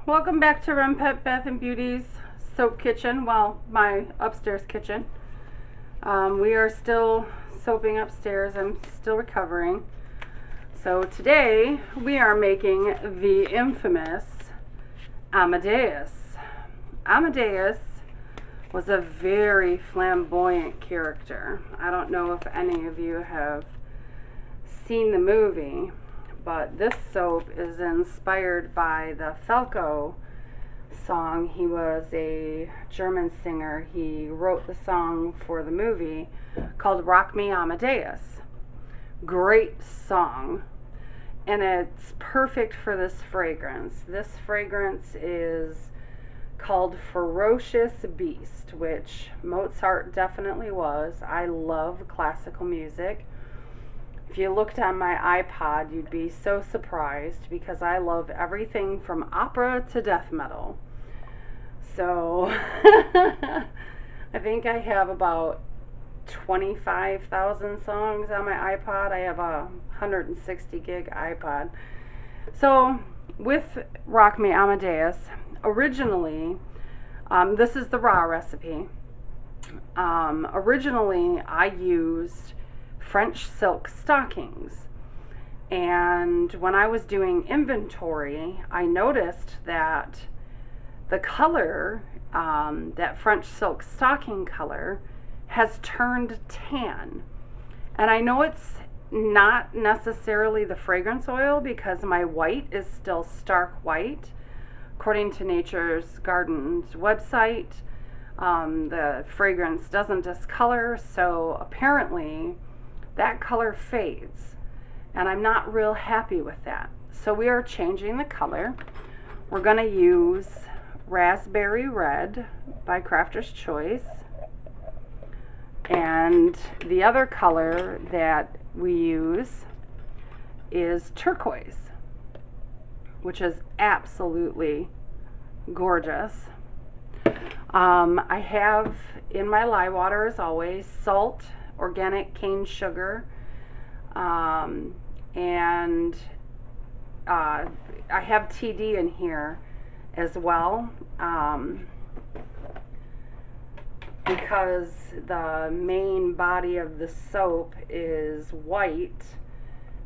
Welcome back to Renpet Bath Beauty's soap kitchen. Well, my upstairs kitchen. We are still soaping upstairs. I'm still recovering. So today we are making the infamous Amadeus. Amadeus was a very flamboyant character. I don't know if any of you have seen the movie, but this soap is inspired by the Falco song. He was a German singer. He wrote the song for the movie called Rock Me Amadeus. Great song. And it's perfect for this fragrance. This fragrance is called Ferocious Beast, which Mozart definitely was. I love classical music. If you looked on my iPod, you'd be so surprised because I love everything from opera to death metal. So I think I have about 25,000 songs on my iPod. I have a 160 gig iPod. So with Rock Me Amadeus, originally, this is the raw recipe. Originally, I used French silk stockings, and when I was doing inventory, I noticed that the color, that French silk stocking color, has turned tan. And I know it's not necessarily the fragrance oil because my white is still stark white. According to Nature's Garden's website, the fragrance doesn't discolor, so apparently that color fades, and I'm not real happy with that. So we are changing the color. We're going to use Raspberry Red by Crafter's Choice, and the other color that we use is turquoise, which is absolutely gorgeous. I have in my lye water, as always, salt, organic cane sugar, and I have TD in here as well, because the main body of the soap is white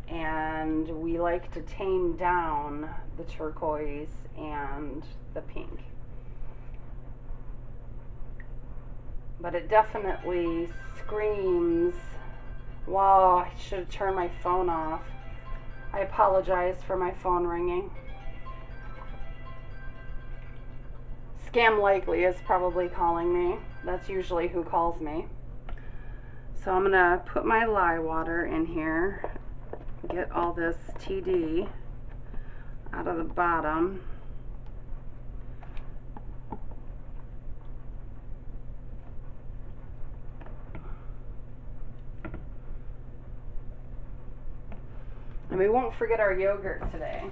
and we like to tame down the turquoise and the pink. But it definitely screams. Wow, I should have turned my phone off. I apologize for my phone ringing. Scam Likely is probably calling me. That's usually who calls me. So I'm gonna put my lye water in here, get all this TD out of the bottom. And we won't forget our yogurt today.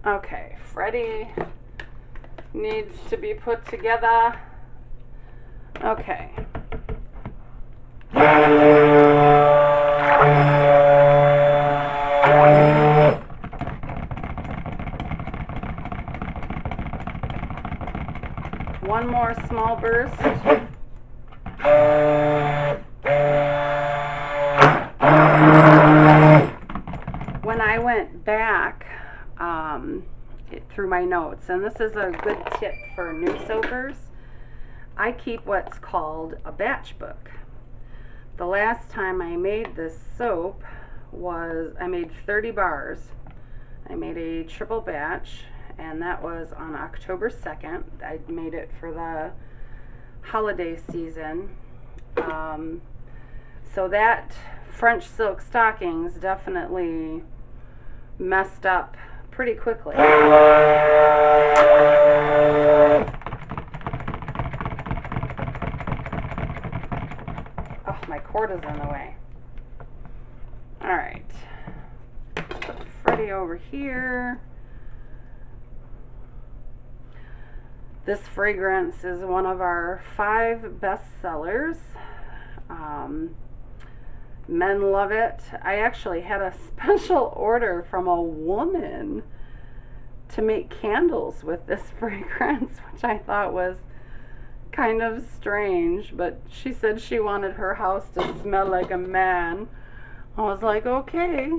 Okay, Freddie needs to be put together. Okay. One more small burst. When I went back through my notes, and this is a good tip for new soapers, I keep what's called a batch book. The last time I made this soap was, I made 30 bars. I made a triple batch, and that was on October 2nd. I made it for the holiday season. So that French silk stockings definitely messed up pretty quickly. Oh, my cord is in the way. Alright. Put Freddie over here. This fragrance is one of our 5 best sellers. Men love it. I actually had a special order from a woman to make candles with this fragrance, which I thought was kind of strange, but she said she wanted her house to smell like a man. I was like, okay,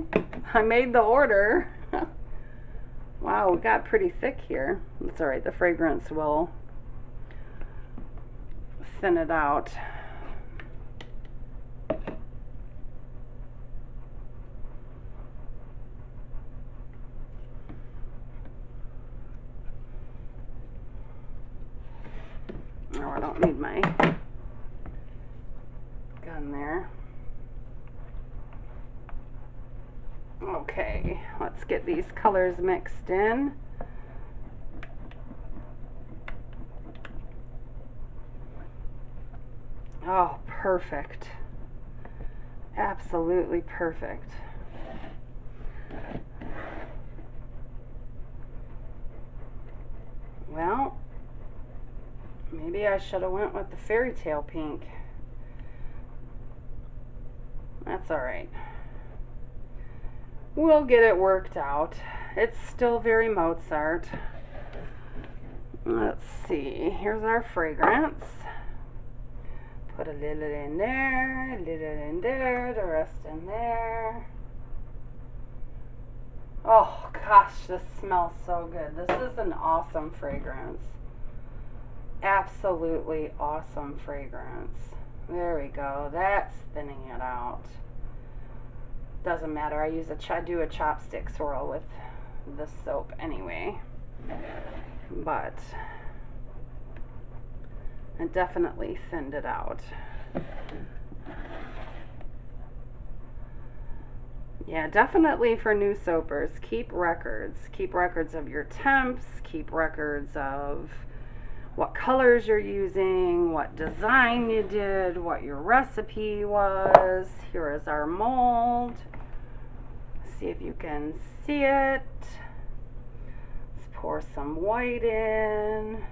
I made the order. Wow, it got pretty thick here. It's all right, the fragrance will thin it out. Oh, I don't need my gun there. Okay, let's get these colors mixed in. Oh, perfect. Absolutely perfect. Well, maybe I should have went with the fairy tale pink. That's all right. We'll get it worked out. It's still very Mozart. Let's see. Here's our fragrance. Put a little in there, a little in there, the rest in there. Oh gosh, this smells so good. This is an awesome fragrance. Absolutely awesome fragrance. There we go. That's thinning it out. Doesn't matter. I do a chopstick swirl with the soap anyway. But it definitely thinned it out. Yeah, definitely for new soapers, keep records. Keep records of your temps, keep records of what colors you're using, what design you did, what your recipe was. Here is our mold. See if you can see it. Let's pour some white in.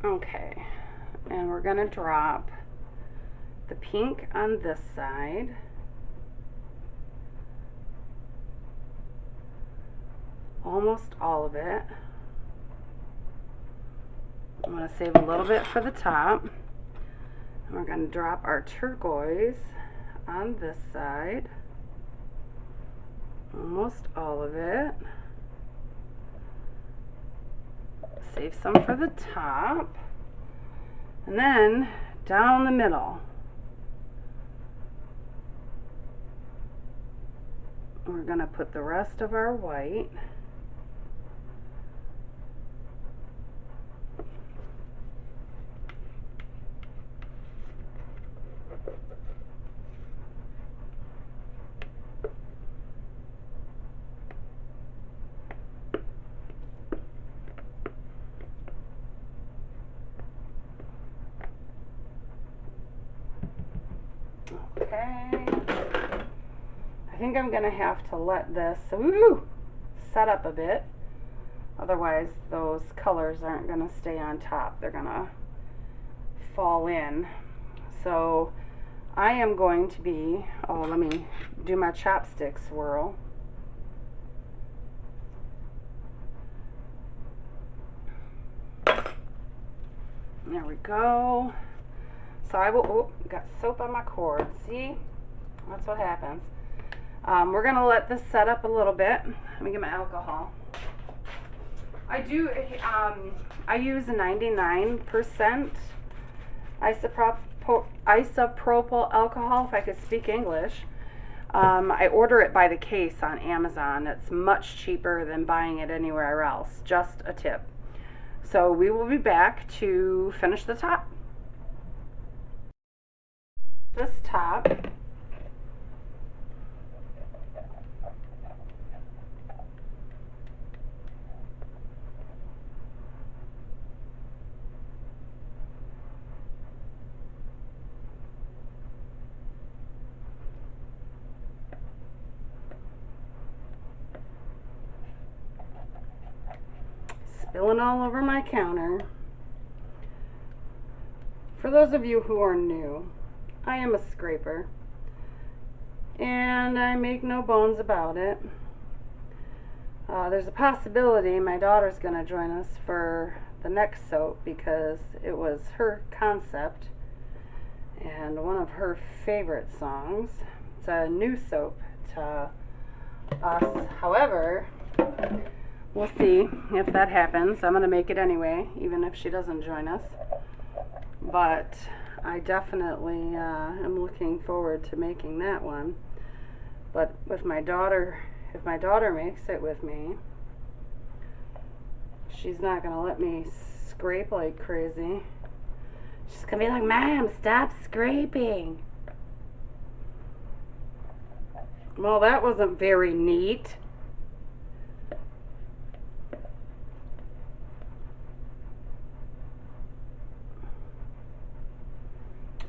Okay, and we're going to drop the pink on this side. Almost all of it. I'm going to save a little bit for the top. And we're going to drop our turquoise on this side. Almost all of it. Save some for the top. And then down the middle, we're going to put the rest of our white. Okay, I think I'm going to have to let this set up a bit. Otherwise, those colors aren't going to stay on top. They're going to fall in. So I am going to be, let me do my chopstick swirl. There we go. So I will, got soap on my cord. See? That's what happens. We're going to let this set up a little bit. Let me get my alcohol. I use 99% isopropyl alcohol, if I could speak English. I order it by the case on Amazon. It's much cheaper than buying it anywhere else. Just a tip. So we will be back to finish the top. This top, spilling all over my counter. for those of you who are new, I am a scraper, and I make no bones about it. There's a possibility my daughter's going to join us for the next soap because it was her concept and one of her favorite songs. It's a new soap to us. However, we'll see if that happens. I'm going to make it anyway, even if she doesn't join us. But I definitely am looking forward to making that one. But with my daughter, if my daughter makes it with me, she's not going to let me scrape like crazy. She's going to be like, Mom, stop scraping. Well, that wasn't very neat.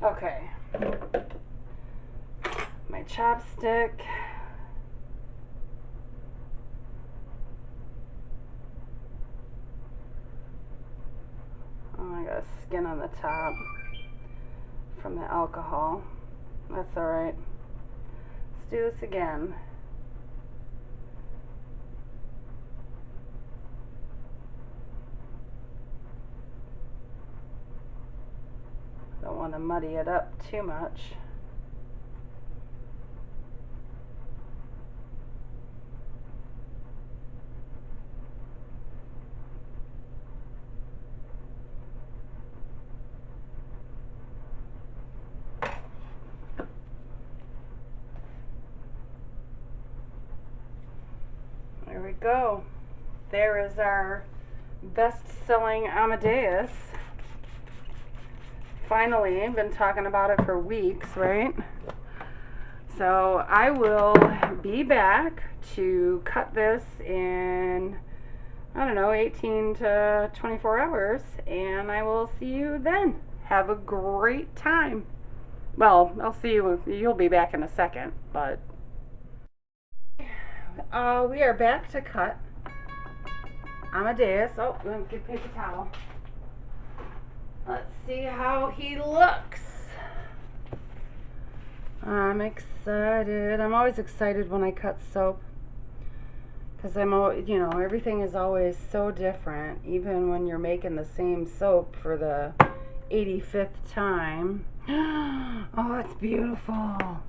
Okay. My chopstick. Oh, I got skin on the top from the alcohol. That's alright. Let's do this again. Don't want to muddy it up too much. There we go. There is our best-selling Amadeus. Finally, I've been talking about it for weeks, right? So I will be back to cut this in, I don't know, 18 to 24 hours, and I will see you then. Have a great time. Well, I'll see you, you'll be back in a second, but we are back to cut Amadeus. Oh, let me get a paper towel. Let's see how he looks. I'm excited. I'm always excited when I cut soap because I'm always, you know, everything is always so different, even when you're making the same soap for the 85th time. Oh, it's beautiful.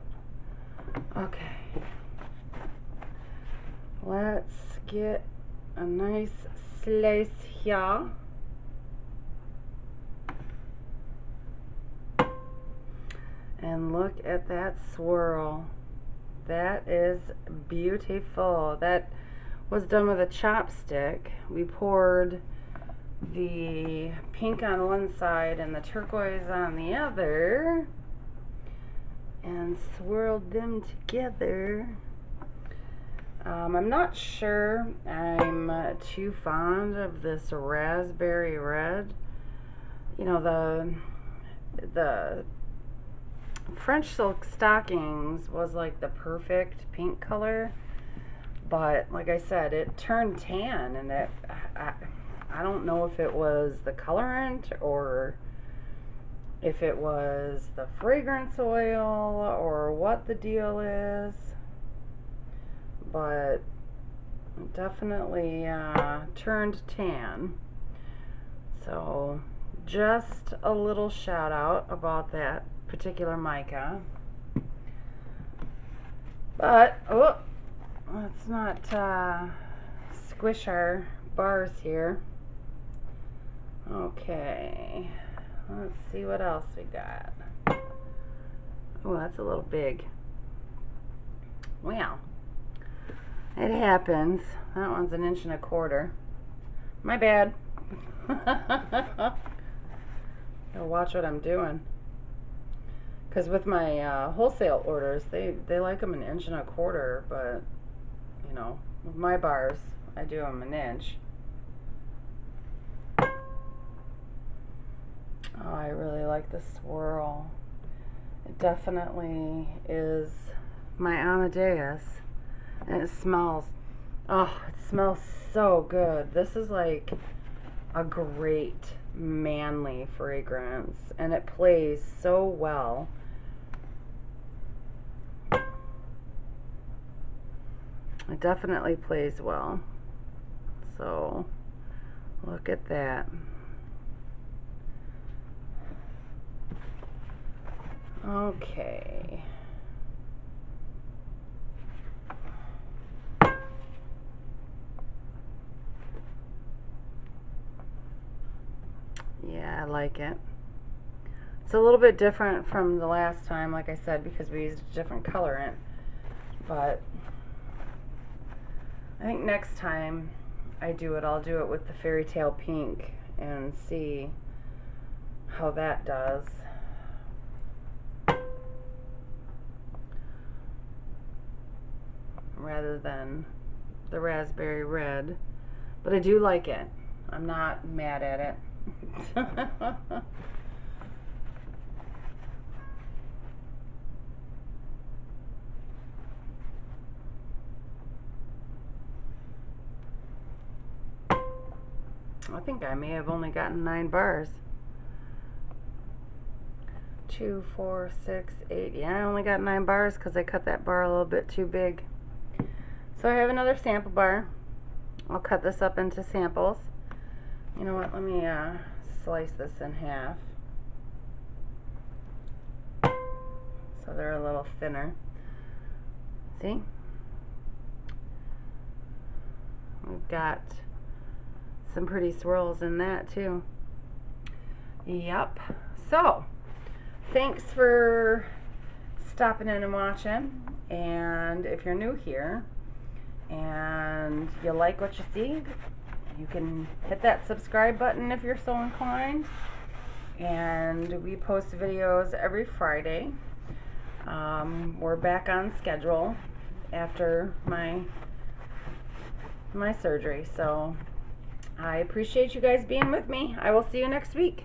Okay. Let's get a nice slice here. And look at that swirl. That is beautiful. That was done with a chopstick. We poured the pink on one side and the turquoise on the other and swirled them together. I'm not sure I'm too fond of this raspberry red. You know, the French silk stockings was like the perfect pink color, but like I said, it turned tan, and I don't know if it was the colorant or if it was the fragrance oil or what the deal is, but it definitely turned tan. So just a little shout out about that particular mica. But oh, let's not squish our bars here. Okay, let's see what else we got. Oh, that's a little big. Well, it happens. That one's 1.25 inches. My bad. Gotta watch what I'm doing. Because with my wholesale orders, they like them 1.25 inches, but, you know, with my bars, I do them 1 inch. Oh, I really like the swirl. It definitely is my Amadeus. And it smells, oh, it smells so good. This is like a great manly fragrance, and it plays so well. It definitely plays well. So look at that. Okay. Yeah, I like it. It's a little bit different from the last time, like I said, because we used a different colorant. But I think next time I do it, I'll do it with the Fairy Tale Pink and see how that does. Rather than the Raspberry Red. But I do like it. I'm not mad at it. I think I may have only gotten 9 bars. 2, 4, 6, 8. Yeah, I only got 9 bars because I cut that bar a little bit too big. So I have another sample bar. I'll cut this up into samples. You know what, let me slice this in half so they're a little thinner. See? We've got some pretty swirls in that too. Yep. So, thanks for stopping in and watching. And if you're new here and you like what you see, you can hit that subscribe button if you're so inclined. And we post videos every Friday. We're back on schedule after my surgery. So I appreciate you guys being with me. I will see you next week.